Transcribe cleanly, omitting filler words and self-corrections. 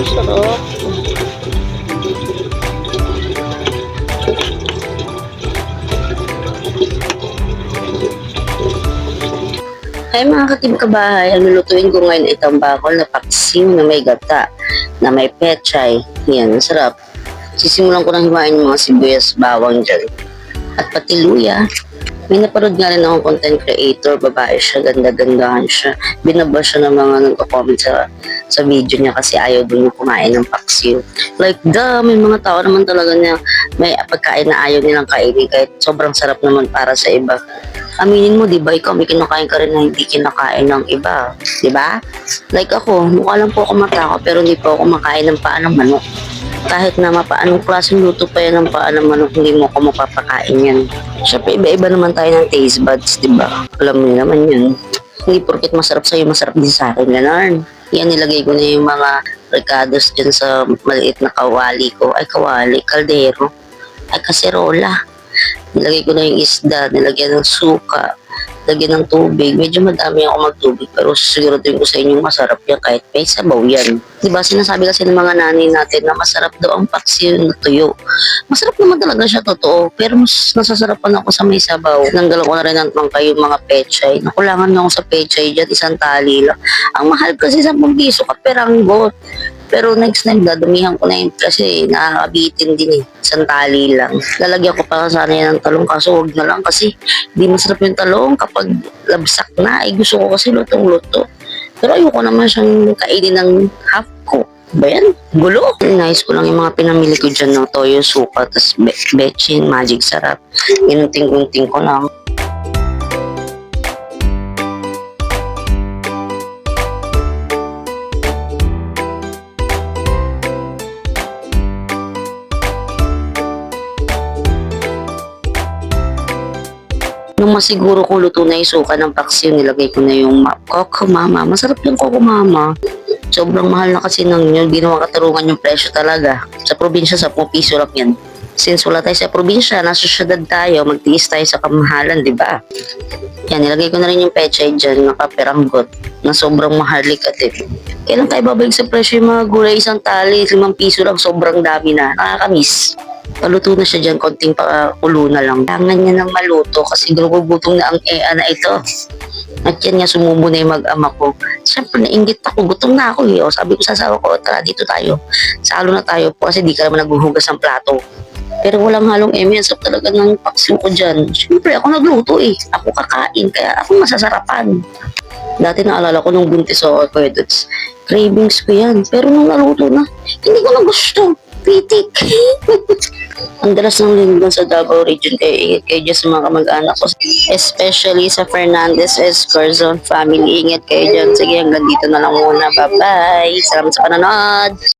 Sarap. Ay mga katim kabahay, ang lulutuin ko ngayon ay tambakol na paksiw na may gata, na may pechay. Yan, masarap. Sisimulan ko nang himain yung mga sibuyas, bawang dyan. At pati luya. May naparod nga rin akong content creator, babae siya, ganda-gandahan siya. Binaba siya ng mga nagko-comment sa video niya kasi ayaw doon yung kumain ng paksiw. Like, may mga tao naman talaga na may pagkain na ayaw nilang kainin kahit sobrang sarap naman para sa iba. Aminin mo, di ba, ikaw may kinakain ka rin na hindi kinakain ng iba. Di ba? Like ako, mukha lang po ako matako pero hindi po ako makain ng paa ng manok. Kahit na mapaanong klaseng luto pa yan ng paa ng manok, hindi mo ako mapapakain yan. Siyempre, iba-iba naman tayo ng taste buds, di ba? Alam mo naman yun. Hindi porket masarap sa'yo, masarap din sa akin. Ganun. Yan, nilagay ko na yung mga ricados dyan sa maliit na kawali ko. Ay, kawali, kaldero. Ay, kaserola. Nilagay ko na yung isda, nilagyan ng suka, lagyan ng tubig. Medyo madami ako magtubig pero siguraduhin ko sa inyo masarap yan kahit may sabaw yan. Diba sinasabi kasi ng mga nanay natin na masarap daw ang paksiw na tuyo. Masarap naman talaga siya, totoo. Pero mas nasasarapan ako sa may sabaw. Nanggalan ko na rin ng kayo mga pechay. Nakulangan na ako sa pechay dyan, isang tali lang. Ang mahal kasi 10 piso ka peranggot. Pero next time, dadamihan ko na yun kasi nakakabitin din eh. Isang tali lang. Lalagyan ko pa sana yan ng talong kaso huwag na lang kasi di masarap yung talong kapag labsak na. Ay gusto ko kasi lutong-luto. Pero ayoko naman siyang kainin ng half cook. Ba yan? Gulo. Nice ko lang yung mga pinamili ko dyan ng toyo, suka, tas bechin, magic sarap. Inunting-unting ko lang. Nung masiguro kung luto na yung suka ng paksiw, nilagay ko na yung Coco Mama. Masarap yung Coco Mama. Sobrang mahal na kasi nang yun. Di naman katarungan yung presyo talaga. Sa probinsya, 10 piso lang yan. Since wala tayo sa probinsya, nasa syudad tayo, magtiis tayo sa kamahalan, di ba? Yan, nilagay ko na rin yung pechay dyan, nakaperanggot, na sobrang mahalik at kailan tayo babalik sa presyo yung mga gulay, isang tali, 5 piso lang, sobrang dami na. Nakakamiss. Paluto na siya dyan, konting pakulo na lang. Kailangan niya ng maluto kasi gugutom na ang na ito. At yan nga, sumubo na yung mag-ama ko. Siyempre, nainggit ako. Gutom na ako eh. O, sabi ko sa asawa ko, tara, dito tayo. Salo na tayo po kasi di ka naman naghuhugas ng plato. Pero walang halong sarap talaga ng paksiw ko dyan. Siyempre, ako nagluto eh. Ako kakain, kaya ako masasarapan. Dati naalala ko nung buntis ako, Kuya Dudes. Cravings ko yan. Pero nung naluto na, hindi ko na gusto. Pitik. Ang dalas ng linggo sa Davao region kay Diyos sa mga kamag-anak ko. Especially sa Fernandez Escorzon family. Ingat kayo dyan. Sige, hanggang dito na lang muna. Bye-bye. Salamat sa panonood.